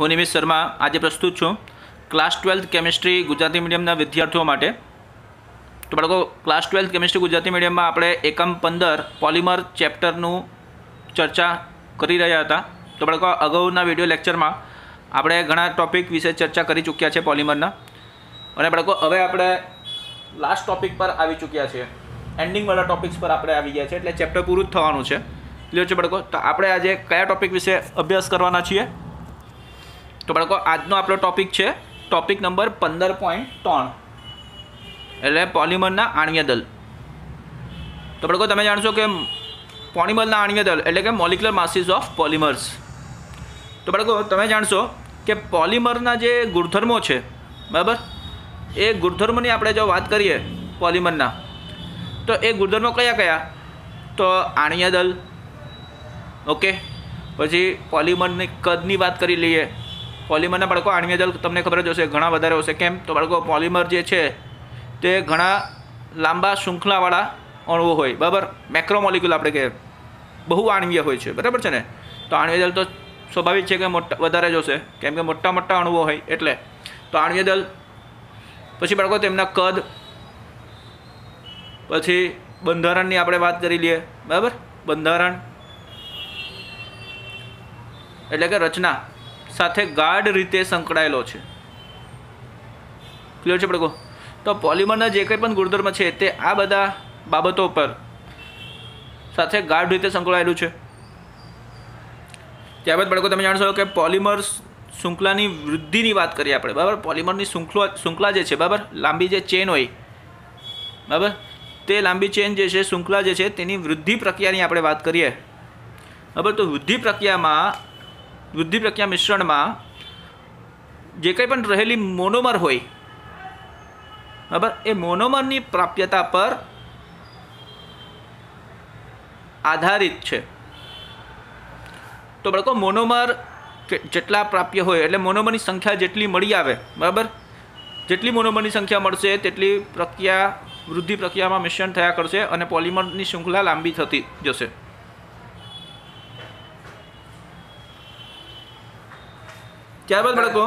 હું નિમિષ શર્મા આજે પ્રસ્તુત છું ક્લાસ 12th કેમિસ્ટ્રી ગુજરાતી મીડિયમના વિદ્યાર્થીઓ માટે। તો બાળકો ક્લાસ 12th કેમિસ્ટ્રી ગુજરાતી મીડિયમમાં આપણે એકમ 15 પોલિમર ચેપ્ટરનું ચર્ચા કરી રહ્યા હતા। તો બાળકો અગાઉના વિડીયો લેક્ચરમાં આપણે ઘણા ટોપિક વિશે ચર્ચા કરી ચૂક્યા છે પોલિમરના, અને બાળકો હવે આપણે લાસ્ટ ટોપિક પર આવી ચૂક્યા છીએ, એન્ડિંગવાળા ટોપિક્સ પર આપણે આવી ગયા છે, એટલે ચેપ્ટર પૂરું જ થવાનું છે। ક્લિયર છે બાળકો? તો આપણે આજે કયા ટોપિક વિશે અભ્યાસ કરવાના છીએ? તો બાળકો આજનો આપણો ટોપિક છે ટોપિક નંબર 15.3 એટલે પોલિમરના આણ્વીય દળ। તો બાળકો તમે જાણશો કે પોલિમરના આણ્વીય દળ એટલે કે મોલિક્યુલર માસીસ ઓફ પોલિમર્સ। તો બાળકો તમે જાણશો કે પોલિમરના જે ગુણધર્મો છે, બરાબર, એ ગુણધર્મોની આપણે જો વાત કરીએ પોલિમરના, તો એ ગુણધર્મો કયા કયા? તો આણ્વીય દળ, ઓકે, પછી પોલિમરની કદની વાત કરી લઈએ। પોલિમરના બાળકો આણ્વીય દળ તમને ખબર જ હશે, ઘણા વધારે હશે। કેમ? તો બાળકો પોલિમર જે છે તે ઘણા લાંબા શૃંખલાવાળા અણુઓ હોય, બરાબર, મેક્રોમોલિક્યુલ આપણે કહીએ, બહુ આણ્વીય હોય છે, બરાબર છે ને? તો આણ્વીય દળ તો સ્વાભાવિક છે કે મોટા વધારે જ હશે, કેમ કે મોટા મોટા અણુઓ હોય એટલે। તો આણ્વીય દળ, પછી બાળકો તેમના કદ, પછી બંધારણની આપણે વાત કરી લઈએ, બરાબર, બંધારણ એટલે કે રચના સાથે ગાઢ રીતે સંકળાયેલો છે। ક્લિયર છે બાળકો? તો પોલિમરના જે કંઈ પણ ગુણધર્મ છે તે આ બધા બાબતો પર સાથે ગાઢ રીતે સંકળાયેલું છે। ત્યારબાદ બાળકો તમે જાણશો કે પોલિમર શૃંખલાની વૃદ્ધિની વાત કરીએ આપણે, બરાબર। પોલિમરની શૃંખલા જે છે, બરાબર, લાંબી જે ચેન હોય, બરાબર, તે લાંબી ચેન જે છે, શૃંખલા જે છે, તેની વૃદ્ધિ પ્રક્રિયાની આપણે વાત કરીએ, બરાબર। તો વૃદ્ધિ પ્રક્રિયા મિશ્રણમાં જે કંઈ પણ રહેલી મોનોમર હોય, બરાબર, એ મોનોમરની પ્રાપ્યતા પર આધારિત છે। તો બાળકો મોનોમર જેટલા પ્રાપ્ય હોય એટલે મોનોમરની સંખ્યા જેટલી મળી આવે, બરાબર, જેટલી મોનોમરની સંખ્યા મળશે તેટલી વૃદ્ધિ પ્રક્રિયામાં મિશ્રણ થયા કરશે અને પોલિમરની શૃંખલા લાંબી થતી જશે। ત્યારબાદ બાળકો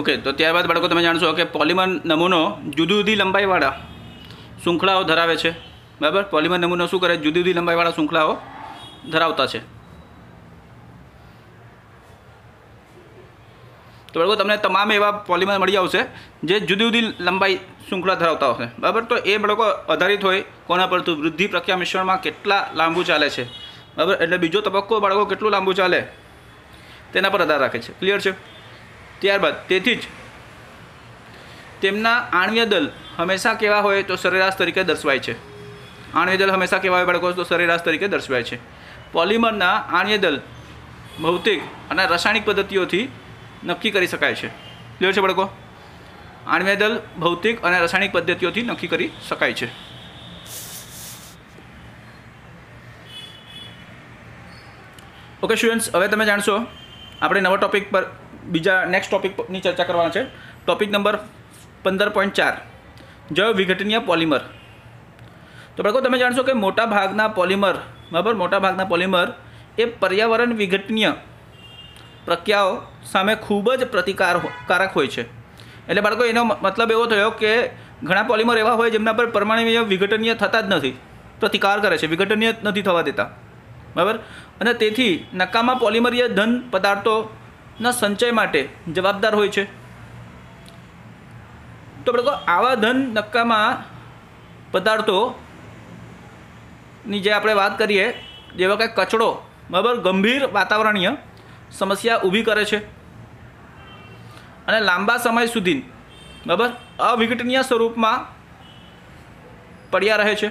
ઓકે, તો ત્યારબાદ બાળકો તમે જાણશો કે પોલિમર નમૂનો જુદી જુદી લંબાઈવાળા શૃંખલાઓ ધરાવે છે, બરાબર। પોલિમર નમૂનો શું કરે? જુદી જુદી લંબાઈવાળા શૃંખલાઓ ધરાવતા છે। તો બાળકો તમને તમામ એવા પોલિમર મળી આવશે જે જુદી જુદી લંબાઈ શૃંખલા ધરાવતા હશે, બરાબર। તો એ બાળકો આધારિત હોય કોના પર? તો વૃદ્ધિ પ્રક્રિયા મિશ્રણમાં કેટલા લાંબુ ચાલે છે, બરાબર, એટલે બીજો તબક્કો બાળકો કેટલું લાંબુ ચાલે તેના પર આધાર રાખે છે। ક્લિયર છે? ત્યારબાદ તેથી જ તેમના આણ્વીય દળ હંમેશા કેવા હોય? તો સરેરાશ તરીકે દર્શાવાય છે। આણ્વીય દળ હંમેશા કેવા હોય બાળકો? તો સરેરાશ તરીકે દર્શાવાય છે। પોલિમરના આણ્વીય દળ ભૌતિક અને રાસાયણિક પદ્ધતિઓથી નક્કી કરી શકાય છે। ક્લિયર છે બાળકો? આણ્વીય દળ ભૌતિક અને રાસાયણિક પદ્ધતિઓથી નક્કી કરી શકાય છે। ઓકે સ્ટુડન્ટ્સ, હવે તમે જાણશો આપણે નવા ટોપિક પર બીજા નેક્સ્ટ ટોપિકની ચર્ચા કરવાના છે। ટોપિક નંબર 15.4 જૈવ વિઘટનીય પોલિમર। તો બાળકો તમે જાણશો કે મોટા ભાગના પોલિમર, બરાબર, મોટા ભાગના પોલિમર એ પર્યાવરણ વિઘટનીય પ્રક્રિયાઓ સામે ખૂબ જ પ્રતિકારક હોય છે। એટલે બાળકો એનો મતલબ એવો થયો કે ઘણા પોલિમર એવા હોય જેમના પર પરમાણુ વિઘટનીય થતા જ નથી, પ્રતિકાર કરે છે, વિઘટનીય નથી થવા દેતા, બરાબર, અને તેથી નકામા પોલિમરીય ધન પદાર્થોના સંચય માટે જવાબદાર હોય છે। તો બાળકો આવા ધન નકામા પદાર્થોની જે આપણે વાત કરીએ, જેવા કે કચરો, બરાબર, ગંભીર વાતાવરણીય સમસ્યા ઊભી કરે છે અને લાંબા સમય સુધી, બરાબર, અવિઘટનીય સ્વરૂપમાં પડ્યા રહે છે।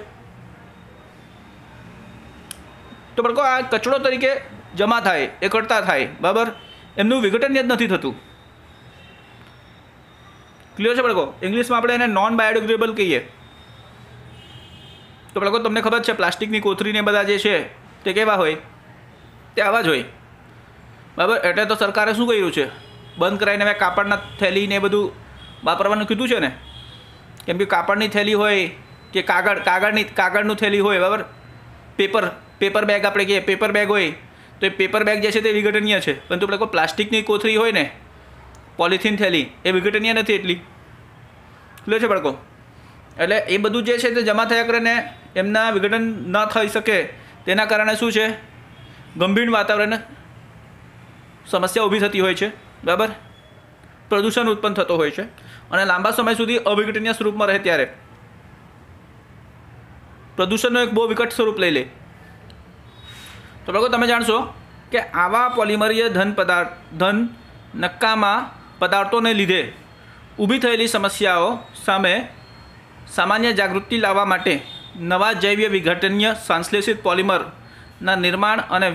તો બાળકો આ કચરો તરીકે જમા થાય, એકઠા થાય, બરાબર, એમનું વિઘટન જ નથી થતું। ક્લિયર છે બાળકો? ઇંગ્લિશમાં આપણે એને નોન બાયોડિગ્રેડેબલ કહીએ। તો બાળકો તમને ખબર છે પ્લાસ્ટિકની કોથળીને બધા જે છે તે કેવા હોય? તે આવા જ હોય, બરાબર। એટલે તો સરકારે શું કર્યું છે? બંધ કરાવીને હવે કાપડના થેલીને એ બધું વાપરવાનું કીધું છે ને, કેમ કે કાપડની થેલી હોય કે કાગળનું થેલી હોય, બરાબર, પેપર બેગ આપણે કહીએ, પેપર બેગ હોય તો એ પેપર બેગ જે છે તે વિઘટનીય છે, પરંતુ આપણે કોઈ પ્લાસ્ટિકની કોથળી હોય ને, પોલિથીન થેલી, એ વિઘટનીય નથી એટલી. ક્લિયર છે બાળકો? એટલે એ બધું જે છે તે જમા થયા કરે ને એમના વિઘટન ન થઈ શકે, તેના કારણે શું છે, ગંભીર વાતાવરણ સમસ્યા ઊભી થતી હોય છે. બરાબર? પ્રદૂષણ ઉત્પન્ન થતો હોય છે અને લાંબા સમય સુધી અવિઘટનીય સ્વરૂપમાં રહે ત્યારે પ્રદૂષણનો એક બહુ વિકટ સ્વરૂપ લઈ લે. તો બાળકો તમે જાણશો કે આવા પોલિમરીય ધન નક્કામાં પદાર્થોને લીધે ઊભી થયેલી સમસ્યાઓ સામે સામાન્ય જાગૃતિ લાવવા માટે નવા જૈવ વિઘટનીય સંશ્લેષિત પોલિમરના નિર્માણ અને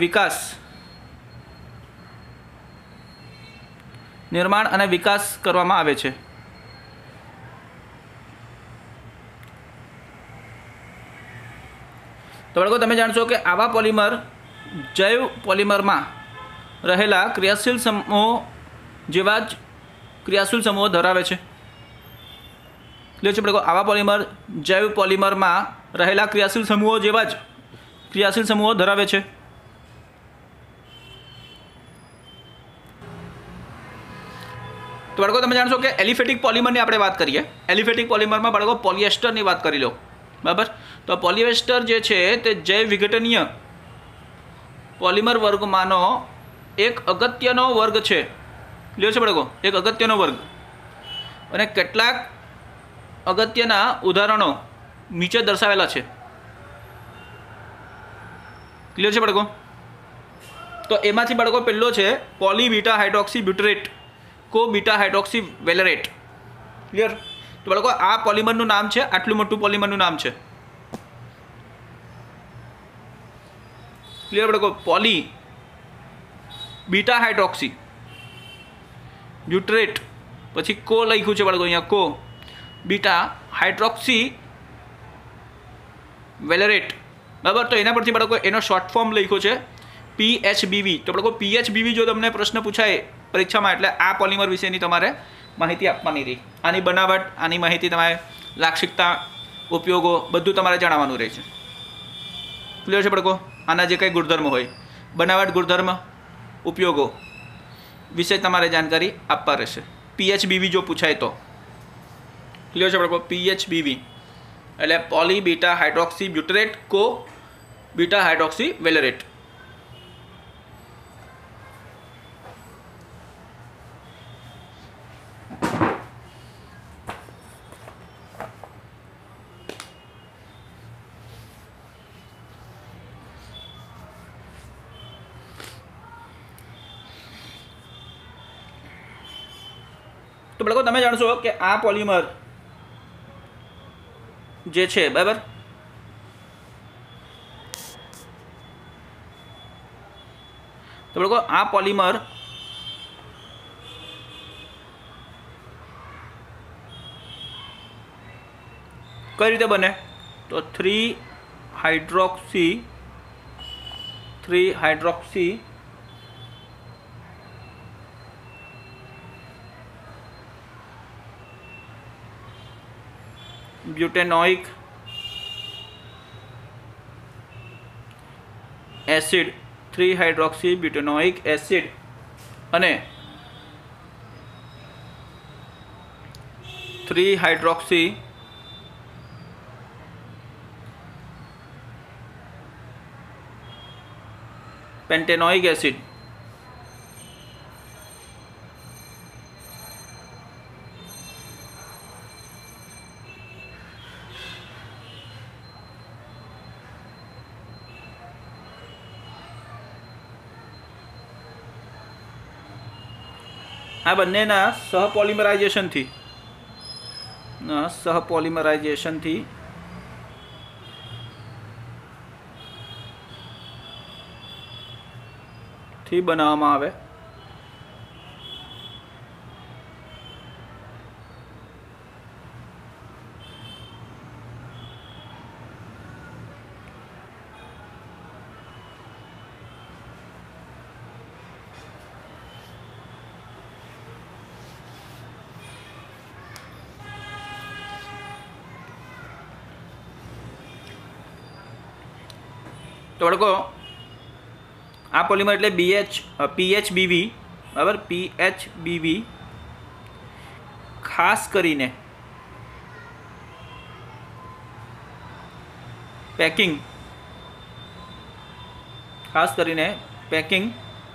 વિકાસ કરવામાં આવે છે. તો બાળકો તમે જાણશો કે આવા પોલિમર જૈવ પોલિમરમાં રહેલા ક્રિયાશીલ સમૂહો જેવા જ ક્રિયાશીલ સમૂહો ધરાવે છે. ક્લિયર છે બાળકો? આવા પોલિમર જૈવ પોલિમરમાં રહેલા ક્રિયાશીલ સમૂહો જેવા જ ક્રિયાશીલ સમૂહો ધરાવે છે. તો બાળકો તમે જાણશો કે એલિફેટિક પોલિમરની આપણે વાત કરીએ. એલિફેટિક પોલિમરમાં બાળકો પોલિએસ્ટરની વાત કરી લો. બરાબર? તો પોલિએસ્ટર જે છે તે જૈવ વિઘટનીય પોલિમર વર્ગમાંનો એક અગત્યનો વર્ગ છે. ક્લિયર છે બાળકો? એક અગત્યનો વર્ગ. અને કેટલાક અગત્યના ઉદાહરણો નીચે દર્શાવેલા છે. ક્લિયર છે બાળકો? તો એમાંથી બાળકો પહેલો છે પોલી બીટા હાઇડ્રોક્સી બ્યુટરેટ કો બીટા હાઇડ્રોક્સી વેલેરેટ. ક્લિયર? તો બાળકો આ પોલિમરનું નામ છે, આટલું મોટું પોલિમરનું નામ છે. ક્લિયર બાળકો? પોલી બીટા હાઇડ્રોક્સી બ્યુટરેટ, પછી કો લખ્યું છે બાળકો અહીંયા, કો બીટા હાઇડ્રોક્સી વેલેરેટ. બરાબર? તો એના પરથી બાળકો એનો શોર્ટ ફોર્મ લખ્યો છે PHBV. તો બાળકો PHBV જો તમને પ્રશ્ન પૂછાય પરીક્ષામાં એટલે આ પોલિમર વિશેની તમારે માહિતી આપવાની રહી. આની બનાવટ, આની માહિતી, તમારે લાક્ષણિકતા, ઉપયોગો બધું તમારે જણાવવાનું રહે છે. ક્લિયર છે બાળકો? આના જે કંઈ ગુણધર્મ હોય, બનાવટ, ગુણધર્મ, ઉપયોગો વિશે તમારે જાણકારી આપવા રહેશે. PHBV જો પૂછાય તો. ક્લિયર છે બાળકો? PHBV એટલે પોલી બીટા હાઇડ્રોક્સી બ્યુટરેટ કો બીટા હાઇડ્રોક્સી વેલેરેટ. તો બાળકો તમે જાણશો કે આ પોલિમર જે છે, બરાબર, તો બાળકો આ પોલિમર કઈ રીતે બને? તો 3 hydroxy butanoic acid 3 hydroxy butanoic acid અને 3 हाइड्रोक्सी पेंटेनोइक एसिड આ બંનેના સહપોલિમરાઇઝેશનથી બનાવવામાં આવે. તો બાળકો આ પોલિમર એટલે PHBV, બરાબર, PHBV ખાસ કરીને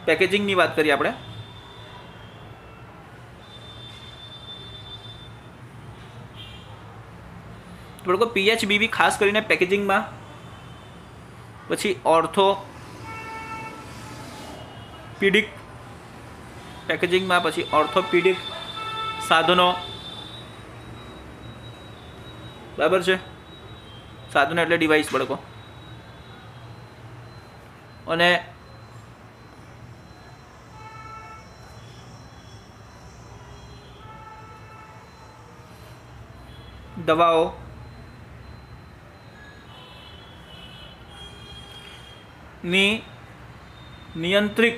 પેકેજિંગની વાત કરીએ આપણે, તો બાળકો PHBV ખાસ કરીને પેકેજિંગમાં, પછી ઓર્થોપીડિક પેકેજિંગમાં, પછી ઓર્થોપીડિક સાધનો, બરાબર છે, સાધનો એટલે ડિવાઇસ બાળકો, અને દવાઓ, ની નિયંત્રિત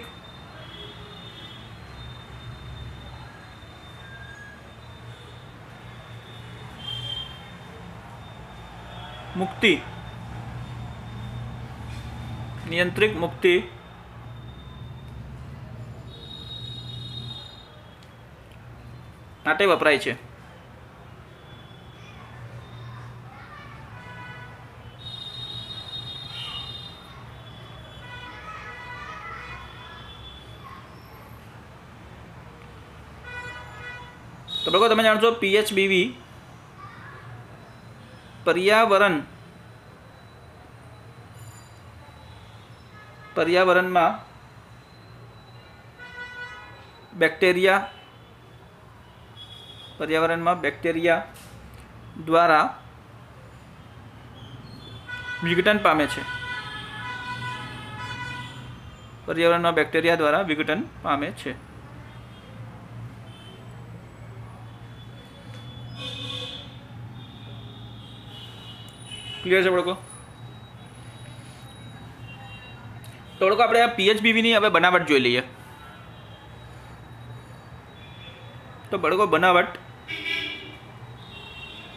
મુક્તિ માટે વપરાય છે. તો બાળકો તમે જાણો છો PHBV પર્યાવરણમાં બેક્ટેરિયા દ્વારા વિઘટન પામે છે. ક્લિયર છે બાળકો? તો બાળકો આપણે આ PHBVની હવે બનાવટ જોઈ લઈએ. તો બાળકો બનાવટ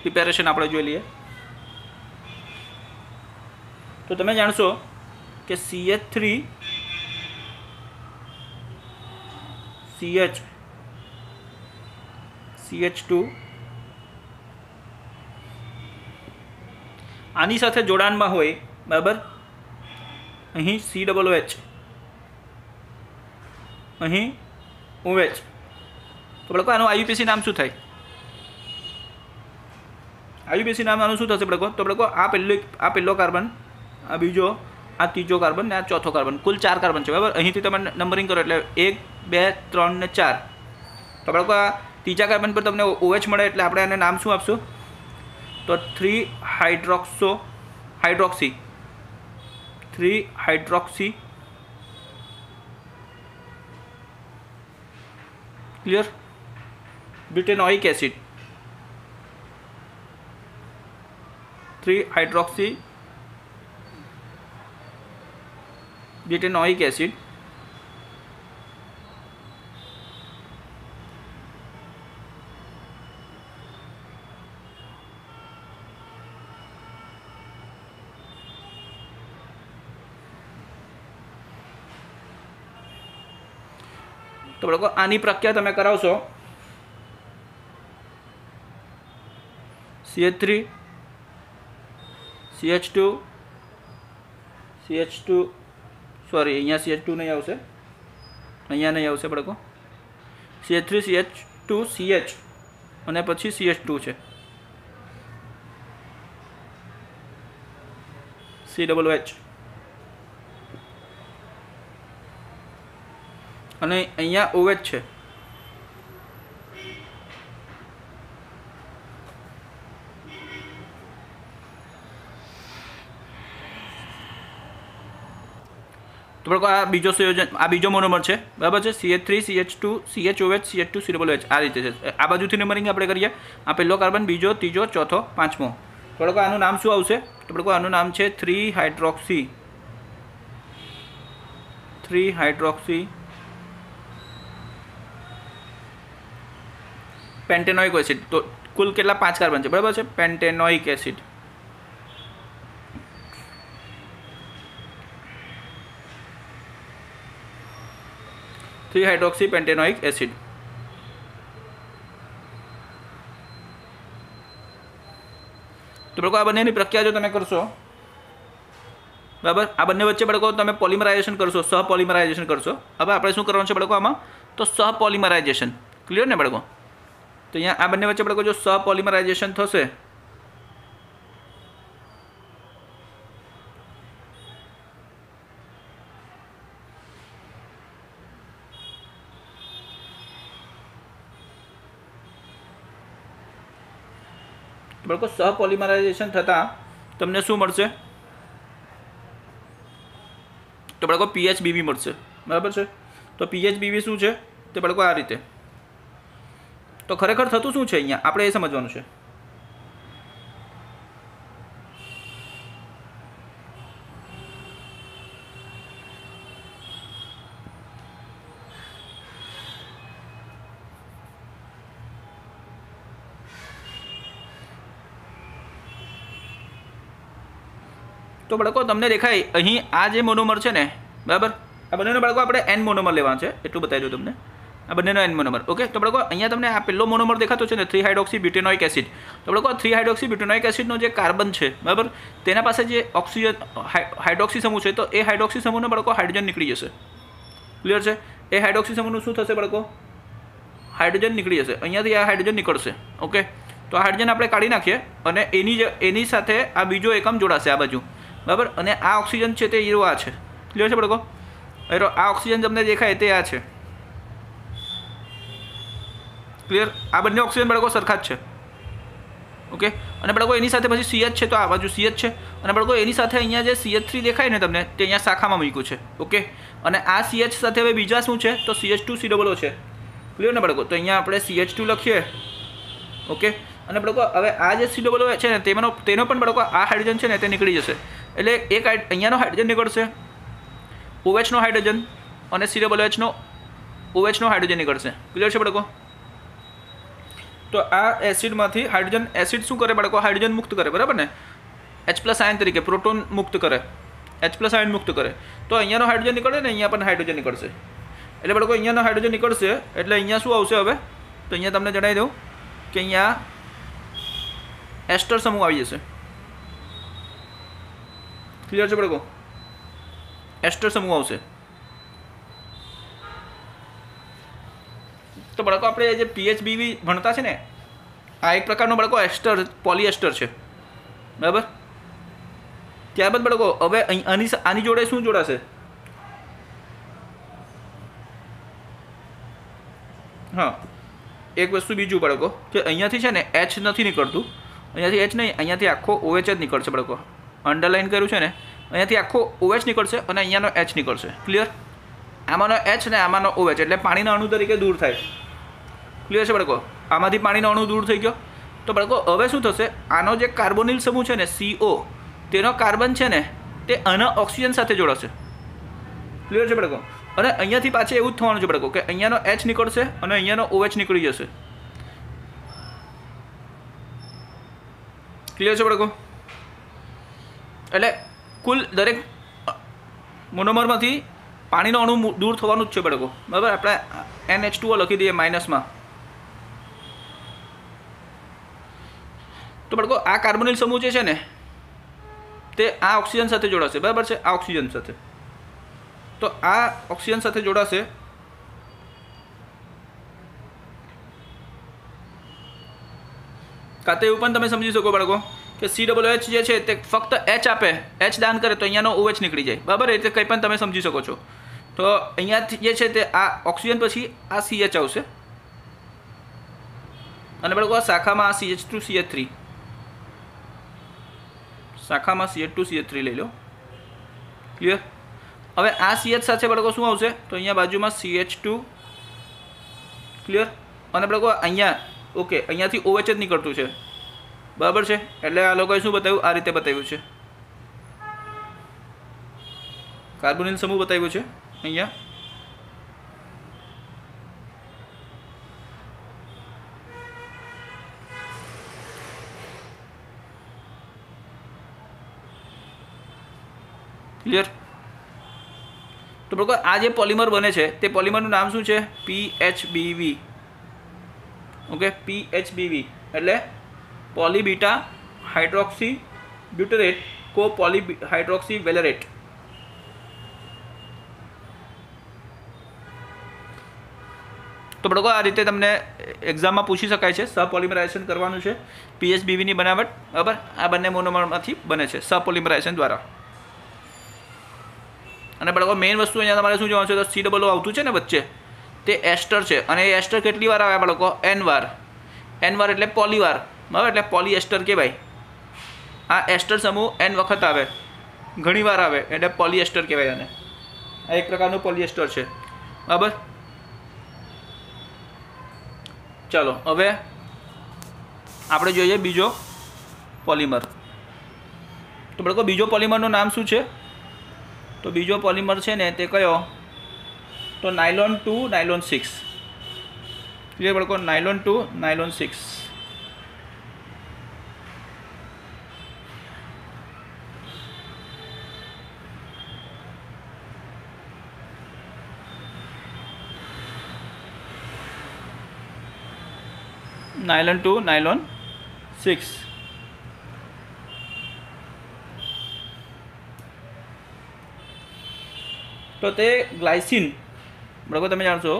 પ્રિપેરેશન આપણે જોઈ લઈએ. તો તમે જાણશો કે CH3 CH2 આની સાથે જોડાણમાં હોય, બરાબર, અહીં COOH, અહીં OH. તો બાળકો આનું IUPAC નામ શું થાય? IUPAC નામ આનું શું થશે બાળકો? તો બાળકો આ પહેલો કાર્બન, આ બીજો, આ ત્રીજો કાર્બન ને આ ચોથો કાર્બન, કુલ 4 કાર્બન છે, બરાબર. અહીંથી તમે નંબરિંગ કરો એટલે 1 2 3 ને 4. તો બાળકો આ ત્રીજા કાર્બન પર તમને OH મળે એટલે આપણે આને નામ શું આપશું? તો three hydroxy clear, butanoic acid, three hydroxy butanoic acid. તો બાળકો આની પ્રક્રિયા તમે કરાવશો CH3 CH2 સોરી અહીંયા CH2 નહીં આવશે, અહીંયા નહીં આવશે બાળકો, CH3 CH2 CH અને પછી CH2 છે, COOH, અને અહીંયા OH છે. તો બાળકો આ બીજો સંયોજન, આ બીજો મોનોમર છે, બરાબર છે, CH3 CH2 CHOH CH2 COOH આ રીતે છે. આ બાજુથી નંબરિંગ આપણે કરીએ. આ પહેલો કાર્બન, બીજો, ત્રીજો, ચોથો, પાંચમો. તો બાળકો આનું નામ શું આવશે? તો બાળકો આનું નામ છે 3-હાઇડ્રોક્સી પેન્ટેનોઇક એસિડ. તો કુલ કેટલા? 5 કાર્બન છે, બરાબર છે, pentanoic acid. 3 hydroxy pentanoic acid. તો બાળકો આ બંનેની પ્રક્રિયા જો તમે કરશો બરાબર, આ બંને વચ્ચે બાળકો તમે પોલિમરાઇઝેશન કરશો, સહપોલિમરાઇઝેશન કરશો। હવે આપણે શું કરવાનું છે બાળકો આમાં, તો સહપોલિમરાઇઝેશન, ક્લિયર ને બાળકો। તો અહીંયા આ બંને વચ્ચે બાળકો જો સહપોલિમરાઇઝેશન થશે બાળકો, સહપોલિમરાઇઝેશન થતાં તમને શું મળશે, તો બાળકો PHBB મળશે, બરાબર છે। તો PHBB શું છે તે બાળકો આ રીતે। તો ખરેખર થતું શું છે અહીંયા આપણે એ સમજવાનું છે। તો બાળકો તમને દેખાય અહીં આ જે મોનોમર છે ને બરાબર, આ બંનેનો બાળકો આપણે N મોનોમર લેવાનું છે, એટલું બતાવી દઉં તમને। આ બંનેનો N મોનોમર, ઓકે। તો બાળકો અહીંયા તમને આ પહેલો મોનોમર દેખાતો છે ને 3 હાઇડ્રોક્સી બ્યુટેનોઇક એસિડ। તો બાળકો 3 હાઇડ્રોક્સી બ્યુટેનોઇક એસિડનો જે કાર્બન છે બરાબર, તેના પાસે જે ઓક્સિજન હાઇડ્રોક્સી સમૂહ છે, તો એ હાઇડ્રોક્સી સમૂહનો બાળકો હાઇડ્રોજન નીકળી જશે, ક્લિયર છે। એ હાઇડ્રોક્સી સમૂહનું શું થશે બાળકો, હાઇડ્રોજન નીકળી જશે, અહીંયાથી આ હાઇડ્રોજન નીકળશે, ઓકે। તો આ હાઇડ્રોજન આપણે કાઢી નાખીએ અને એની સાથે આ બીજો એકમ જોડાશે આ બાજુ, બરાબર। અને આ ઓક્સિજન છે તે હીરો આ છે, ક્લિયર છે બાળકો। હીરો આ ઓક્સિજન તમને દેખાય તે આ છે, ક્લિયર। આ બંને ઓક્સિજન બાળકો સરખા જ છે, ઓકે। અને બાળકો એની સાથે પછી CH છે, તો આ બાજુ CH છે, અને બાળકો એની સાથે અહીંયા જે CH3 દેખાય ને તમને તે અહીંયા શાખામાં મૂક્યું છે, ઓકે। અને આ CH સાથે હવે બીજા શું છે, તો CH2COO છે, ક્લિયર ને બાળકો। તો અહીંયા આપણે CH2 લખીએ, ઓકે। અને બાળકો હવે આ જે COO છે ને તેનો પણ બાળકો આ હાઇડ્રોજન છે ને તે નીકળી જશે, એટલે એક અહીંયાનો હાઇડ્રોજન નીકળશે, OHનો હાઇડ્રોજન, અને COOHનો OHનો હાઇડ્રોજન નીકળશે, ક્લિયર છે બાળકો। તો આ એસિડમાંથી હાઇડ્રોજન એસિડ શું કરે બાળકો, હાઇડ્રોજન મુક્ત કરે, બરાબર ને, H+ આયન તરીકે પ્રોટોન મુક્ત કરે, H+ આયન મુક્ત કરે। તો અહીંયાનો હાઇડ્રોજન નીકળે ને અહીંયા પણ હાઇડ્રોજન નીકળશે, એટલે બાળકો અહીંયાનો હાઇડ્રોજન નીકળશે એટલે અહીંયા શું આવશે હવે, તો અહીંયા તમને જણાવી દઉં કે અહીંયા એસ્ટર સમૂહ આવી જશે, ક્લિયર છે બાળકો, એસ્ટર સમૂહ આવશે। તો બાળકો આપણે જે PHBB ભણતા છે ને આ એક પ્રકારનો બાળકો એસ્ટર પોલિએસ્ટર છે, બરાબર। ત્યારબાદ બાળકો હવે આની જોડે શું જોડાશે, હા એક વસ્તુ બીજું બાળકો કે અહીંયાથી છે ને H નથી નીકળતું, અહીંયાથી H નહીં, અહીંયાથી આખો OH જ નીકળશે બાળકો, અંડરલાઇન કર્યું છે ને, અહીંયાથી આખો OH નીકળશે અને અહીંયાનો H નીકળશે, ક્લિયર। આમાંનો H ને આમાંનો OH એટલે પાણીના અણુ તરીકે દૂર થાય, ક્લિયર છે બાળકો। આમાંથી પાણીનો અણુ દૂર થઈ ગયો, તો બાળકો હવે શું થશે, આનો જે કાર્બોનિલ સમૂહ છે ને CO, તેનો કાર્બન છે ને તે આના ઓક્સિજન સાથે જોડાશે, ક્લિયર છે બાળકો। અને અહીંયાથી પાછું એવું જ થવાનું છે બાળકો કે અહીંયાનો H નીકળશે અને અહીંયાનો OH નીકળી જશે, ક્લિયર છે બાળકો। એટલે કુલ દરેક મોનોમરમાંથી પાણીનો અણુ દૂર થવાનું જ છે બાળકો, બરાબર। આપણે NH2O લખી દઈએ માઇનસમાં। તો બાળકો આ કાર્બોનિલ સમૂહ જે છે ને તે આ ઓક્સિજન સાથે જોડાશે, બરાબર છે, આ ઓક્સિજન સાથે। તો આ ઓક્સિજન સાથે જોડાશે, કાં તો એવું પણ તમે સમજી શકો બાળકો કે COOH જે છે તે ફક્ત H આપે, H દાન કરે તો અહીંયાનો OH નીકળી જાય, બરાબર। એટલે કંઈ પણ તમે સમજી શકો છો। તો અહીંયાથી જે છે તે આ ઓક્સિજન પછી આ CH આવશે, અને બાળકો આ શાખામાં આ CH2CH3, શાખામાં CH2CH3 લઈ લો, ક્લિયર। હવે આ CH સાથે બાળકો શું આવશે, તો અહીંયા બાજુમાં CH2, ક્લિયર। અને બાળકો અહીંયા ઓકે અહીંયાથી OH જ નીકળતું છે, બરાબર છે। એટલે આ લોકોએ શું બતાવ્યું, આ રીતે બતાવ્યું છે, કાર્બોનિલ સમૂહ બતાવ્યું છે અહીંયા, ક્લિયર। તો બાળકો આ જે પોલિમર બને છે તે પોલિમરનું નામ શું છે? PHBV. ઓકે, PHBV એટલે પોલીબીટા હાઇડ્રોક્સી બ્યુટરેટ કો પોલીહાઇડ્રોક્સી વેલેરેટ. તો બાળકો આ રીતે તમને એક્ઝામમાં પૂછી શકાય છે. સહપોલિમરાઇઝેશન કરવાનું છે PHBVની બનાવટ, બરાબર. આ બંને મોનોમરમાંથી બને છે સહપોલિમરાઇઝેશન દ્વારા. અને બાળકો મેઇન વસ્તુ અહીંયા તમારે શું જોવાનું છે? તો COO આવતું છે ને વચ્ચે, તે એસ્ટર છે. અને એ એસ્ટર કેટલી વાર આવે બાળકો? N વાર. N વાર એટલે પોલીવાર, બરાબર. એટલે પોલીએસ્ટર કહેવાય. આ એસ્ટર સમૂહ N વખત આવે, ઘણી વાર આવે એટલે પોલીએસ્ટર કહેવાય આને. આ એક પ્રકારનું પોલીએસ્ટર છે, બરાબર. ચાલો હવે આપણે જોઈએ બીજો પોલિમર. તો બાળકો બીજો પોલિમરનું નામ શું છે? તો બીજો પોલિમર છે ને તે કયો? તો નાયલોન 2 નાયલોન 6. ક્લિયર બાળકો? Nylon 2 nylon 6. Nylon 2 nylon 6. તો તે ગ્લાયસિન, બરાબર. તમે જાણશો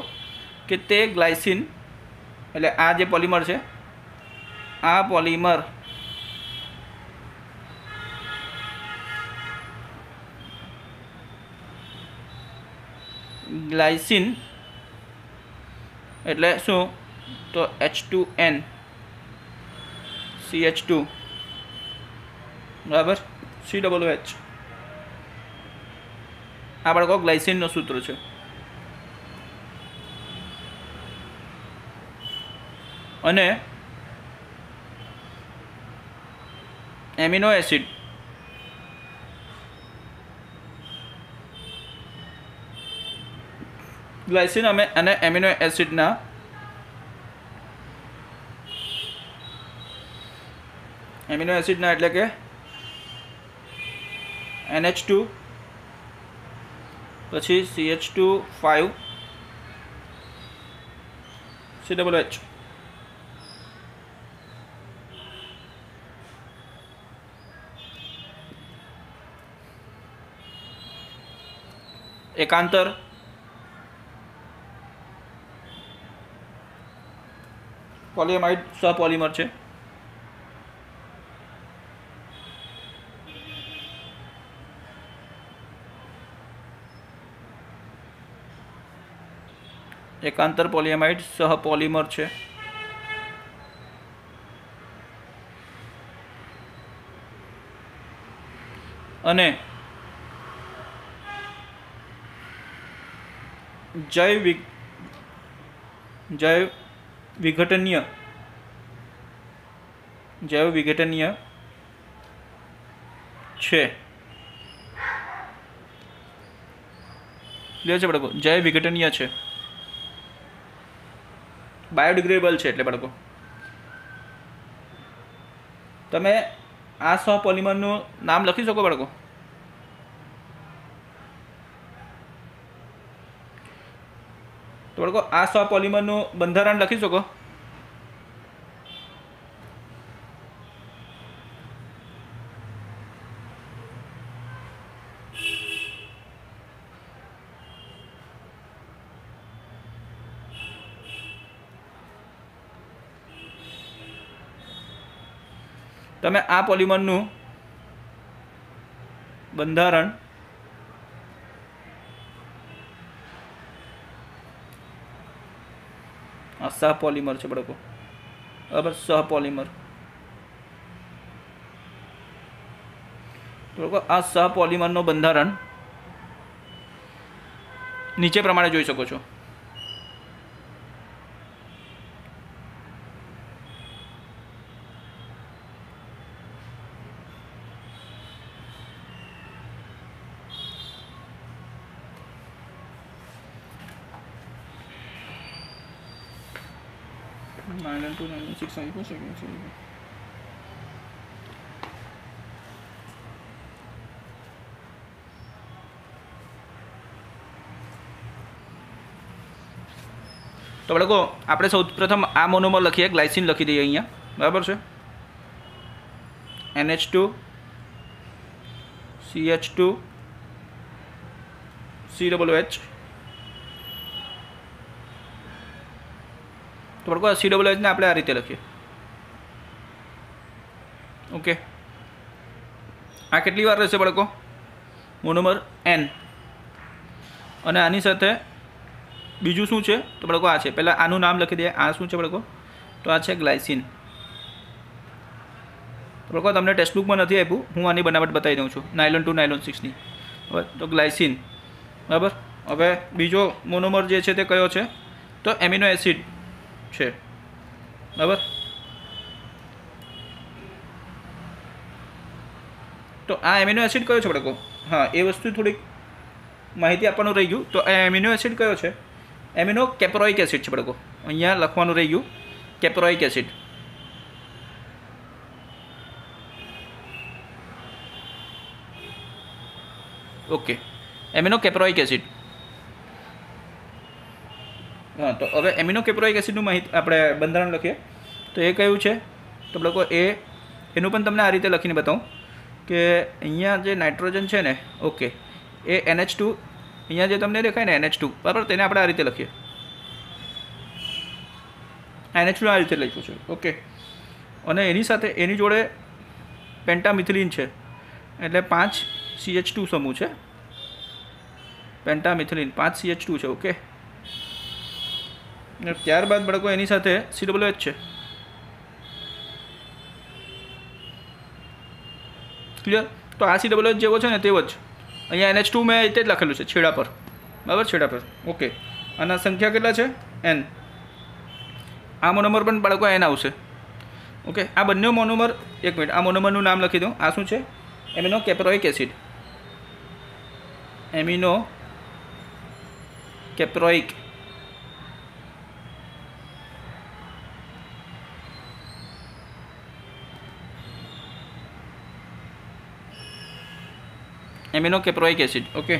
કે તે ગ્લાયસિન એટલે આ જે પોલિમર છે, આ પોલિમર ગ્લાયસિન એટલે શું? તો H2N CH2, બરાબર, COOH. આ બાળકો ગ્લાયસિનનું સૂત્ર છે. અને એમિનો એસિડ ગ્લાયસિન અને એમિનો એસિડના એટલે કે NH2 પછી CH2 5 COOH. એકાંતર પોલિએમાઇડ સહપોલિમર છે. એકાંતર પોલિએમાઇડ સહપોલિમર છે. અને જૈવ વિઘટનીય છે. ક્લિયર છે બાળકો? જૈવ વિઘટનીય છે, બાયોડિગ્રેડેબલ છે. એટલે બાળકો તમે આ સહપોલિમરનું નામ લખી શકો બાળકો? તો બાળકો આ સહપોલિમરનું બંધારણ લખી શકો? તમે આ પોલિમરનું બંધારણ આ સહપોલિમર છે બાળકો, બરાબર. સહપોલિમર તો બાળકો આ સહપોલિમરનું બંધારણ નીચે પ્રમાણે જોઈ શકો છો. નાયલોન 2 નાયલોન 6 આવી શકે છે. તો બાળકો આપણે સૌ પ્રથમ આ મોનોમર લખીએ, ગ્લાયસિન લખી દઈએ અહીંયા, બરાબર છે. NH2 CH2 COOH. તો બાળકો આ COOH ને આપણે આ રીતે લખીએ. ઓકે, આ કેટલી વાર રહેશે બાળકો? Monomer N. અને આની સાથે બીજું શું છે તો બાળકો આ છે. પહેલાં આનું નામ લખી દઈએ. આ શું છે બાળકો? તો આ છે ગ્લાયસિન. તો બાળકો તમને ટેક્સ્ટબુકમાં નથી આપ્યું, હું આની બનાવટ બતાવી દઉં છું, નાયલોન 2 નાયલોન 6 ની. બરાબર, તો ગ્લાયસિન. બરાબર. હવે બીજો મોનોમર જે છે તે કયો છે? તો એમિનો એસિડ છે. બરાબર. તો આ એમિનો એસિડ કયો છે બાળકો? હા, એ વસ્તુ થોડીક માહિતી આપવાનું રહી ગયું. તો આ એમિનો એસિડ કયો છે? એમિનો કેપ્રોઇક એસિડ છે બાળકો. અહીંયા લખવાનું રહી ગયું, caproic acid. Okay, amino caproic acid. હા, તો હવે એમિનો કેપ્રોઇક એસિડનું માહિતી આપણે બંધારણ લખીએ. તો એ કયું છે તો બાળકો એનું પણ તમને આ રીતે લખીને બતાવું કે અહીંયા જે નાઇટ્રોજન છે ને, ઓકે, એ NH2, અહીંયા જે તમને દેખાય ને NH2, બરાબર, તેને આપણે આ રીતે લખીએ. NH2 આ રીતે લખ્યું છે. ઓકે, અને એની સાથે એની જોડે પેન્ટામિથિલિન છે, એટલે 5 CH2 સમૂહ છે. પેન્ટામિથિલિન 5 CH2 છે. ઓકે, ત્યારબાદ બાળકો એની સાથે COOH છે. ક્લિયર? તો આ COOH જેવો છે ને તેવો જ અહીંયા NH2 મેં રીતે જ લખેલું છે છેડા પર. બરાબર, છેડા પર. ઓકે, આના સંખ્યા કેટલા છે? N. આ મોનોમર પણ બાળકો N આવશે. ઓકે, આ બંને મોનોમર, એક મિનિટ, આ મોનોમરનું નામ લખી દઉં. આ શું છે? Amino caproic acid. Amino caproic amino caproic acid. Okay,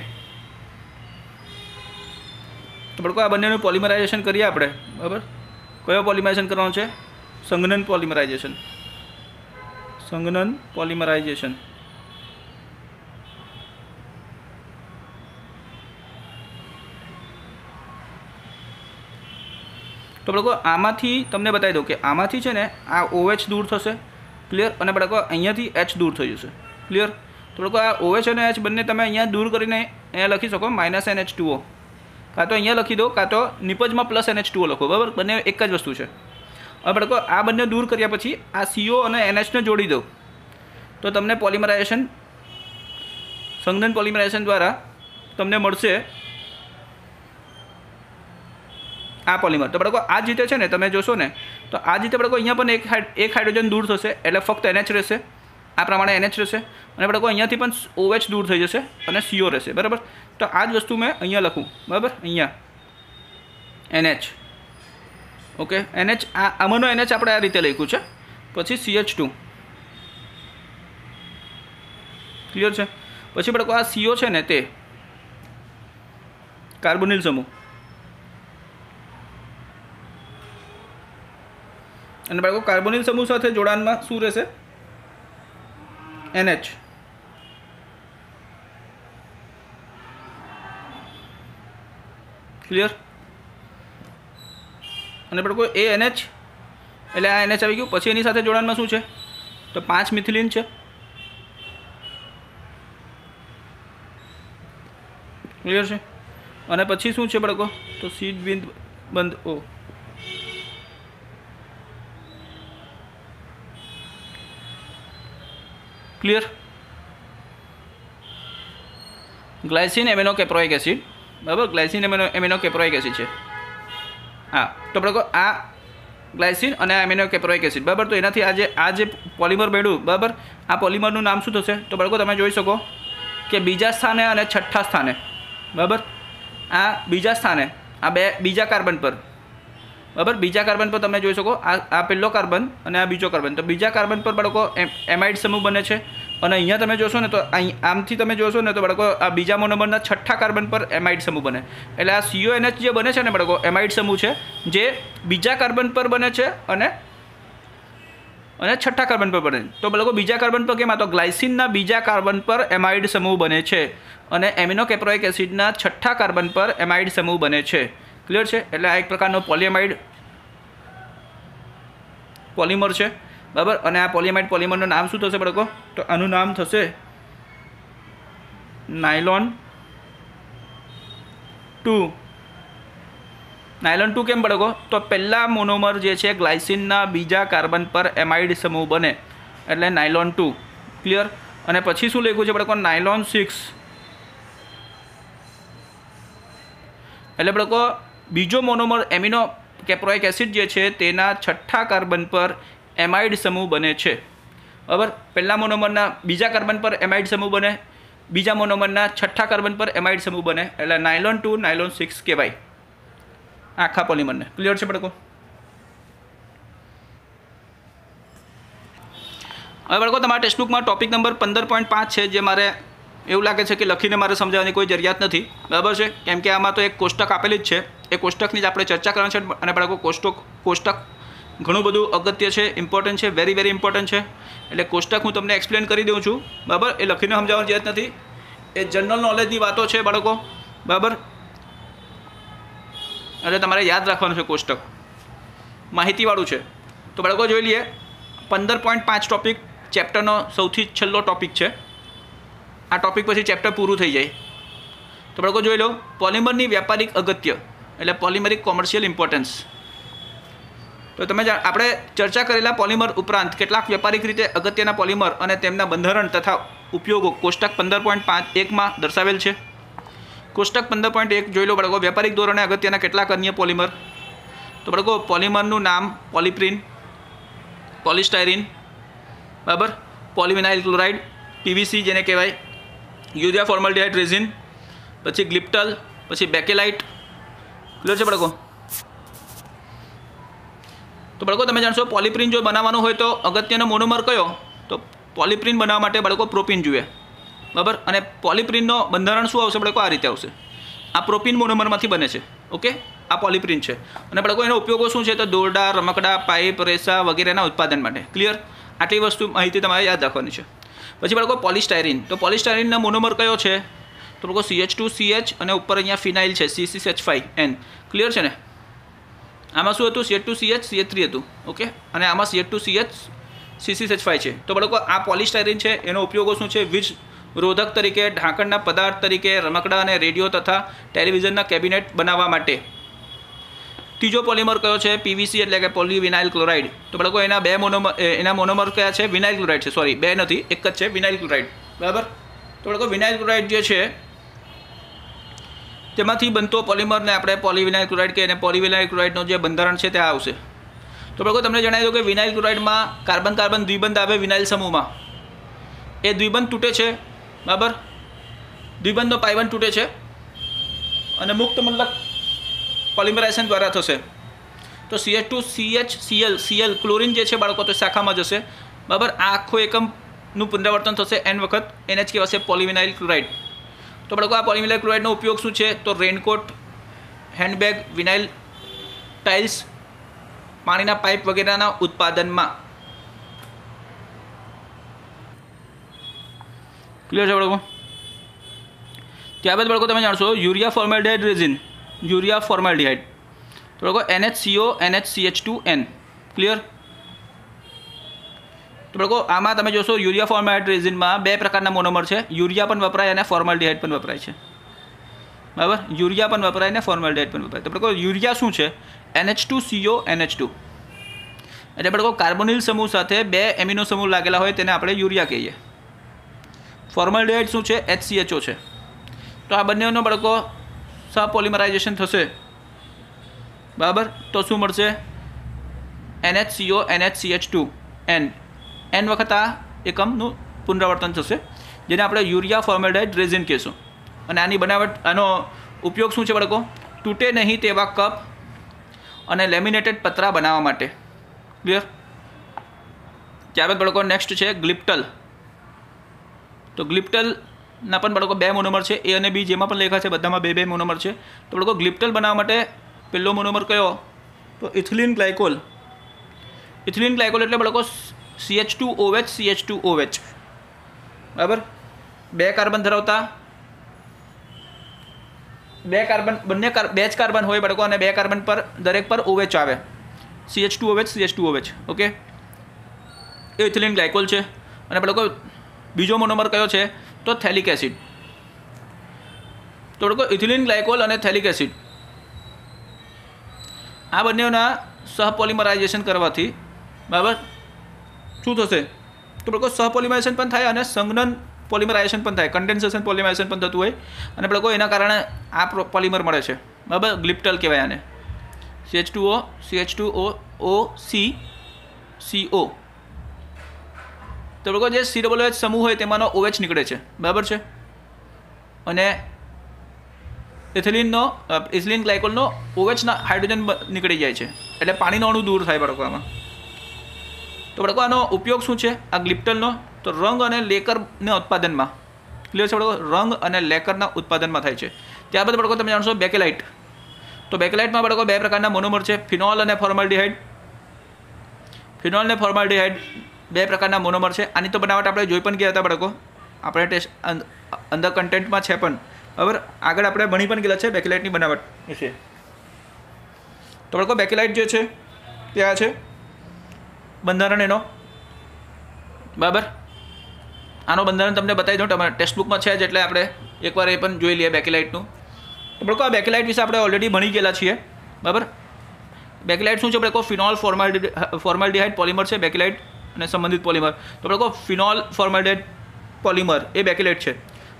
તો બાળકો આ બંનેનું પોલિમરાઇઝેશન કરીએ આપણે. બરાબર, કયો પોલિમરાઇઝેશન કરવાનો છે? સંઘનન પોલિમરાઇઝેશન. સંઘનન પોલિમરાઇઝેશન. તો બાળકો આમાંથી તમને બતાવી દઉં કે આમાંથી છે ને આ OH દૂર થશે. ક્લિયર? અને બાળકો અહીંયાથી H દૂર થઈ જશે. ક્લિયર? તો બાળકો આ OH અને H બંને તમે અહીંયા દૂર કરીને અહીંયા લખી શકો -NH2O. કાં તો અહીંયા લખી દો, કાં તો નિપજમાં +NH2O લખો. બરાબર, બંને એક જ વસ્તુ છે. હવે બાળકો આ બંને દૂર કર્યા પછી આ CO અને NH ને જોડી દો તો તમને પોલિમરાઇઝેશન, સંઘનન પોલિમરાઇઝેશન દ્વારા તમને મળશે આ પોલિમર. તો બાળકો આ જ રીતે છે ને, તમે જોશો ને તો આ જ રીતે બાળકો અહીંયા પણ એક હાઇડ્રોજન દૂર થશે, એટલે ફક્ત NH રહેશે. આ પ્રમાણે NH રહેશે. અને બાળકો અહીંયાથી પણ OH દૂર થઈ જશે અને CO રહેશે. બરાબર, તો આ જ વસ્તુ મેં અહીંયા લખું. બરાબર, અહીંયા NH. ઓકે, NH, આમાંનો NH આપણે આ રીતે લખ્યું છે. પછી CH2. ક્લિયર છે? પછી બાળકો આ CO છે ને તે કાર્બોનિલ સમૂહ. અને બાળકો કાર્બોનિલ સમૂહ સાથે જોડાણમાં શું રહેશે? NH. ક્લિયર? અને બાળકો એ NH એટલે આ NH આવી ગયું. પછી એની સાથે જોડાણમાં શું છે? તો 5 મિથિલિન છે. ક્લિયર છે? અને પછી શું છે બાળકો? તો સીધ બિંદ બંધ O. Clear? Glycine amino caproic acid. બરાબર, ગ્લાયસિન એમિનો કેપ્રોઇક એસિડ છે. હા, તો બાળકો આ ગ્લાયસિન અને એમિનો કેપ્રોઇક એસિડ. બરાબર, તો એનાથી આ જે પોલિમર બન્યું, બરાબર, આ પોલિમરનું નામ શું થશે? તો બાળકો તમે જોઈ શકો કે બીજા સ્થાને અને છઠ્ઠા સ્થાને, બરાબર, આ બીજા સ્થાને, આ બીજા કાર્બન પર, બરાબર, બીજા કાર્બન પર તમે જોઈ શકો આ પહેલો કાર્બન અને આ બીજો કાર્બન. તો બીજા કાર્બન પર બાળકો એમાઇડ સમૂહ બને છે અને અહીંયા તમે જોશો ને તો અહીં આમથી તમે જોશો ને તો બાળકો આ બીજા મોનોમરના છઠ્ઠા કાર્બન પર એમાઇડ સમૂહ બને. એટલે આ CONH જે બને છે ને બાળકો એમાઇડ સમૂહ છે જે બીજા કાર્બન પર બને છે અને છઠ્ઠા કાર્બન પર બને. તો બાળકો બીજા કાર્બન પર કેમ? આ તો ગ્લાયસિનના બીજા કાર્બન પર એમાઇડ સમૂહ બને છે અને એમિનો કેપ્રોઇક એસિડના છઠ્ઠા કાર્બન પર એમાઇડ સમૂહ બને છે. ક્લિયર છે? એટલે આ એક પ્રકારનો પોલિએમાઇડ પોલિમર છે, બરાબર. અને આ પોલિએમાઇડ પોલિમરનું નામ શું થશે બાળકો? તો આનું નામ થશે નાયલોન 2. નાયલોન 2 કેમ બાળકો? તો પહેલા મોનોમર જે છે ગ્લાયસિનના બીજા કાર્બન પર એમાઇડ સમૂહ બને એટલે નાયલોન 2. ક્લિયર? અને પછી શું લખ્યું છે બાળકો? નાયલોન 6. એટલે બાળકો બીજો મોનોમર એમિનો કેપ્રોઇક એસિડ જે છે તેના છઠ્ઠા કાર્બન પર એમાઇડ સમૂહ બને છે, બરાબર. પહેલા મોનોમરના બીજા કાર્બન પર એમાઇડ સમૂહ બને, બીજા મોનોમરના છઠ્ઠા કાર્બન પર એમાઇડ સમૂહ બને એટલે નાયલોન 2 નાયલોન 6 કહેવાય આખા પોલિમરને. ક્લિયર છે બાળકો? હવે બાળકો તમારા ટેક્સ્ટબુકમાં ટોપિક નંબર 15.5 છે જે મારે એવું લાગે છે કે લખીને મારે સમજાવવાની કોઈ જરૂરિયાત નથી, બરાબર છે. કેમ કે આમાં તો એક કોષ્ટક આપેલી જ છે, એ કોષ્ટકની જ આપણે ચર્ચા કરવાની છે. અને બાળકો કોષ્ટક ઘણું બધું અગત્ય છે, ઇમ્પોર્ટન્ટ છે, વેરી વેરી ઇમ્પોર્ટન્ટ છે. એટલે કોષ્ટક હું તમને એક્સપ્લેન કરી દઉં છું, બરાબર. એ લખીને સમજાવવાની જરૂરિયાત નથી, એ જનરલ નોલેજની વાતો છે બાળકો, બરાબર. એટલે તમારે યાદ રાખવાનું છે, કોષ્ટક માહિતીવાળું છે. તો બાળકો જોઈ લઈએ 15.5 ટોપિક ચેપ્ટરનો સૌથી છેલ્લો ટોપિક છે. આ ટોપિક પછી ચેપ્ટર પૂરું થઈ જાય. તો બાળકો જોઈ લો પોલિમરની વ્યાપારિક અગત્ય એટલે પોલિમરિક કોમર્શિયલ ઇમ્પોર્ટન્સ. તો તમે આપણે ચર્ચા કરેલા પોલિમર ઉપરાંત કેટલાક વ્યાપારિક રીતે અગત્યના પોલિમર અને તેમના બંધારણ તથા ઉપયોગો કોષ્ટક 15.1માં દર્શાવેલ છે. કોષ્ટક 15.1 જોઈ લો બાળકો. વ્યાપારિક ધોરણે અગત્યના કેટલાક અન્ય પોલિમર. તો બાળકો પોલિમરનું નામ પોલિપ્રીન, પોલિસ્ટાયરીન, બરાબર, પોલિવિનાઇલ ક્લોરાઇડ, PVC જેને કહેવાય, યુરિયા ફોર્માલ્ડિહાઇડ રેઝિન, પછી ગ્લિપ્ટલ, પછી બેકેલાઇટ. ક્લિયર છે બાળકો? તો બાળકો તમે જાણશો પોલિપ્રીન જો બનાવવાનું હોય તો અગત્યનો મોનોમર કયો? તો પોલિપ્રીન બનાવવા માટે બાળકો પ્રોપીન જોઈએ, બરાબર. અને પોલિપ્રીનનો બંધારણ શું આવશે બાળકો? આ રીતે આવશે. આ પ્રોપીન મોનોમરમાંથી બને છે, ઓકે. આ પોલિપ્રીન છે. અને બાળકો એનો ઉપયોગો શું છે? તો દોરડા, રમકડા, પાઇપ, રેસા વગેરેના ઉત્પાદન માટે. ક્લિયર? આટલી વસ્તુ માહિતી તમારે યાદ રાખવાની છે. પછી બાળકો પોલિસ્ટાયરીન. તો પોલિસ્ટાયરીનના મોનોમર કયો છે? તો બાળકો CH2CH અને ઉપર અહીંયા ફિનાઇલ છે C6H5N. ક્લિયર છે ને? આમાં શું હતું? CH2CH CH3 હતું, ઓકે. અને આમાં CH2CH C6H5 છે. તો બાળકો આ પોલિસ્ટાયરીન છે, એનો ઉપયોગો શું છે? વીજ રોધક તરીકે, ઢાંકણના પદાર્થ તરીકે, રમકડા અને રેડિયો તથા ટેલિવિઝનના કેબિનેટ બનાવવા માટે. ત્રીજો પોલિમર કયો છે? PVC એટલે કે પોલિવિનાઇલ ક્લોરાઇડ. તો બાળકો એના બે મોનોમર, એના મોનોમર કયા છે? વિનાઇલ ક્લોરાઇડ છે, સોરી બે નથી, એક જ છે, વિનાઇલ ક્લોરાઇડ, બરાબર. તો બાળકો વિનાઇલ ક્લોરાઇડ જે છે તેમાંથી બનતો પોલિમરને આપણે પોલિવિનાઇલ ક્લોરાઇડ કહીએ. અને પોલિવિનાઇલ ક્લોરાઇડનો જે બંધારણ છે તે આવશે. તો બાળકો તમને જણાવી દઉં કે વિનાઇલ ક્લોરાઇડમાં કાર્બન કાર્બન દ્વિબંધ આવે વિનાઇલ સમૂહમાં. એ દ્વિબંધ તૂટે છે, બરાબર. દ્વિબંધનો પાઇબંધ તૂટે છે અને મુક્ત મતલબ પોલિમરાઇઝેશન દ્વારા થશે. તો CH2CHCl ક્લોરીન જે છે બાળકો તો શાખામાં જશે, બરાબર. આ આખો એકમનું પુનરાવર્તન થશે n વખત. એને જ કહેવાશે પોલિવિનાઇલ ક્લોરાઇડ. તો બાળકો આ પોલિવિનાઇલ ક્લોરાઇડનો ઉપયોગ શું છે? તો રેનકોટ, હેન્ડબેગ, વિનાઇલ ટાઇલ્સ, પાણીના પાઇપ વગેરેના ઉત્પાદનમાં. ક્લિયર છે બાળકો? ત્યારબાદ બાળકો તમે જાણશો urea formaldehyde resin. Urea formaldehyde. તો બાળકો NHCO NHCH2N. ક્લિયર? તો બાળકો આમાં તમે જોશો યુરિયા ફોર્માલ્ડિહાઇડ રેઝિનમાં બે પ્રકારના મોનોમર છે. યુરિયા પણ વપરાય અને ફોર્માલ્ડિહાઇડ પણ વપરાય છે, બરાબર. યુરિયા પણ વપરાય અને ફોર્માલ્ડિહાઇડ પણ વપરાય. તો બાળકો યુરિયા શું છે? NH2CO NH2. એટલે બાળકો કાર્બોનિલ સમૂહ સાથે બે એમિનો સમૂહ લાગેલા હોય તેને આપણે યુરિયા કહીએ. ફોર્માલ્ડિહાઇડ શું છે? HCHO છે. તો આ બંનેનો બાળકો સહપોલિમરાઇઝેશન થશે, બરાબર. તો શું મળશે? NHCO NHCH2N. n વખત આ એકમનું પુનરાવર્તન થશે જેને આપણે યુરિયા ફોર્માલ્ડિહાઇડ રેઝિન કહીશું. અને આની બનાવટ, આનો ઉપયોગ શું છે બાળકો? તૂટે નહીં તેવા કપ અને લેમિનેટેડ પતરા બનાવવા માટે. ક્લિયર? ત્યારબાદ બાળકો નેક્સ્ટ છે ગ્લિપ્ટલ. તો ગ્લિપ્ટલના પણ બાળકો 2 મોનોમર છે, એ અને બી જેમાં પણ લેખા છે બધામાં 2 મોનોમર છે. તો બાળકો ગ્લિપ્ટલ બનાવવા માટે પહેલો મોનોમર કયો? તો ઇથિલિન ગ્લાયકોલ. ઇથિલિન ગ્લાયકોલ એટલે બાળકો CH2OH CH2OH, બરાબર. 2 કાર્બન ધરાવતા, 2 કાર્બન, બંને 2 જ કાર્બન હોય બાળકો, અને 2 કાર્બન પર દરેક પર OH આવે, CH2OH CH2OH. ઓકે, એ ઇથિલિન ગ્લાયકોલ છે. અને બાળકો બીજો મોનોમર કયો છે? તો થેલિક એસિડ. તો બાળકો ઇથિલિન ગ્લાયકોલ અને થેલિક એસિડ આ બંનેના સહપોલિમરાઇઝેશન કરવાથી, બરાબર, શું થશે? તો બાળકો સહપોલિમરાઇઝેશન પણ થાય અને સંઘનન પોલિમરાઇઝેશન પણ થાય, કન્ડેન્સેશન પોલિમરાઇઝેશન પણ થતું હોય, અને બાળકો એના કારણે આ પોલિમર મળે છે, બરાબર. ગ્લિપ્ટલ કહેવાય આને. CH2O CH2OC CO. તો બાળકો જે COOH સમૂહ હોય તેમાંનો OH નીકળે છે, બરાબર છે. અને ઇથિલિન ગ્લાયકોલનો OHના હાઇડ્રોજન નીકળી જાય છે, એટલે પાણીનો અણુ દૂર થાય બાળકો આમાં. તો બાળકો આનો ઉપયોગ શું છે આ ગ્લિપ્ટલનો? તો રંગ અને લેકરના ઉત્પાદનમાં. ક્લિયર છે બાળકો? રંગ અને લેકરના ઉત્પાદનમાં થાય છે. ત્યારબાદ બાળકો તમે જાણશો બેકેલાઇટ. તો બેકેલાઇટમાં બાળકો 2 પ્રકારના મોનોમર છે, ફિનોલ અને ફોર્માલ્ડિહાઇડ. ફિનોલ અને ફોર્માલ્ડિહાઇડ 2 પ્રકારના મોનોમર છે. આની તો બનાવટ આપણે જોઈ પણ ગયા હતા બાળકો, આપણે ટેસ્ટ અંદર કન્ટેન્ટમાં છે પણ, બરાબર. આગળ આપણે ભણી પણ ગયેલા છે બેકેલાઇટની બનાવટ વિશે. તો બાળકો બેકેલાઇટ જે છે તે આ છે બંધારણ એનો, બરાબર. આનો બંધારણ તમને બતાવી દઉં, તમારા ટેક્સ્ટબુકમાં છે જ, એટલે આપણે એકવાર એ પણ જોઈ લઈએ બેકેલાઇટનું. તો બાળકો આ બેકેલાઇટ વિશે આપણે ઓલરેડી ભણી ગયેલા છીએ, બરાબર. બેકેલાઇટ શું છે બાળકો? ફિનોલ ફોર્માલ્ડિહાઇડ પોલિમર છે બેકેલાઇટ અને સંબંધિત પોલિમર. તો બાળકો ફિનોલ ફોર્માલ્ડિહાઇડ પોલિમર એ બેકેલાઇટ છે.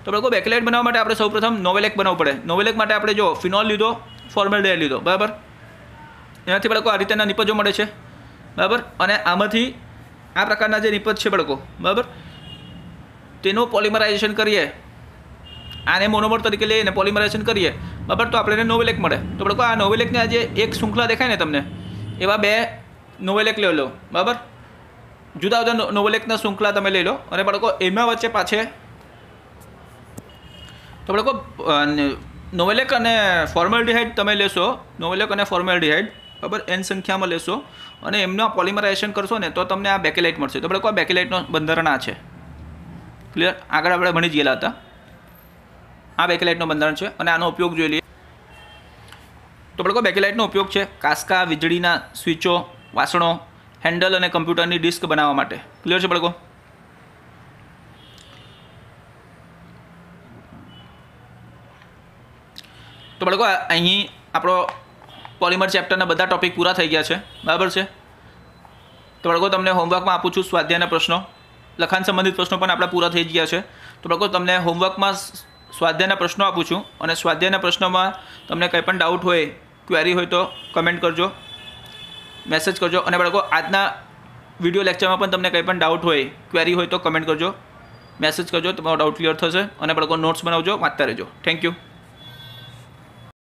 તો બાળકો બેકેલાઇટ બનાવવા માટે આપણે સૌપ્રથમ નોવેલેક બનાવવું પડે. નોવેલેક માટે આપણે જો ફિનોલ લીધો, ફોર્માલ્ડિહાઇડ લીધો, બરાબર. એનાથી બાળકો આ રીતના નિપજો મળે છે, બરાબર. અને આમાંથી આ પ્રકારના જે નિપજ છે બાળકો, બરાબર, તેનું પોલિમરાઇઝેશન કરીએ, આને મોનોમર તરીકે લઈને પોલિમરાઇઝેશન કરીએ, બરાબર, તો આપણે નોવેલેક મળે. તો બાળકો આ નોવેલેકની આ જે એક શૃંખલા દેખાય ને તમને, એવા 2 નોવેલેક લઈ લો, બરાબર. જુદા જુદા નોવેલેકના શૃંખલા તમે લઈ લો, અને બાળકો એમાં વચ્ચે પાછે તો બાળકો નોવેલેક અને ફોર્માલ્ડિહાઇડ તમે લેશો, નોવેલેક અને ફોર્માલ્ડિહાઇડ, બરાબર, n સંખ્યામાં લેશો અને એમના પોલિમરાઇઝેશન કરશો ને તો તમને આ બેકેલાઇટ મળશે. તો બાળકો આ બેકેલાઇટનો બંધારણ આ છે. ક્લિયર? આગળ આપણે ભણી જ ગયેલા હતા. આ બેકેલાઇટનો બંધારણ છે અને આનો ઉપયોગ જોઈ લઈએ. તો બાળકો બેકેલાઇટનો ઉપયોગ છે કાંસકા, વીજળીના સ્વિચો, વાસણો, હેન્ડલ અને કમ્પ્યુટરની ડિસ્ક બનાવવા માટે. ક્લિયર છે બાળકો? તો બાળકો અહીં આપણો પોલિમર ચેપ્ટરના બધા ટોપિક પૂરા થઈ ગયા છે, બરાબર છે. તો બાળકો તમને હોમવર્કમાં આપું છું સ્વાધ્યાયના પ્રશ્નો, લખાણ સંબંધિત પ્રશ્નો પણ આપણા પૂરા થઈ ગયા છે. તો બાળકો તમને હોમવર્કમાં સ્વાધ્યાયના પ્રશ્નો આપું છું, અને સ્વાધ્યાયના પ્રશ્નોમાં તમને કંઈ પણ ડાઉટ હોય, ક્વેરી હોય તો કમેન્ટ કરજો, મેસેજ કરજો. અને બાળકો આજના વિડીયો લેક્ચરમાં પણ તમને કંઈ પણ ડાઉટ હોય, ક્વેરી હોય તો કમેન્ટ કરજો, મેસેજ કરજો, તમારો ડાઉટ ક્લિયર થશે. અને બાળકો નોટ્સ બનાવજો, વાંચતા રહેજો. Thank you.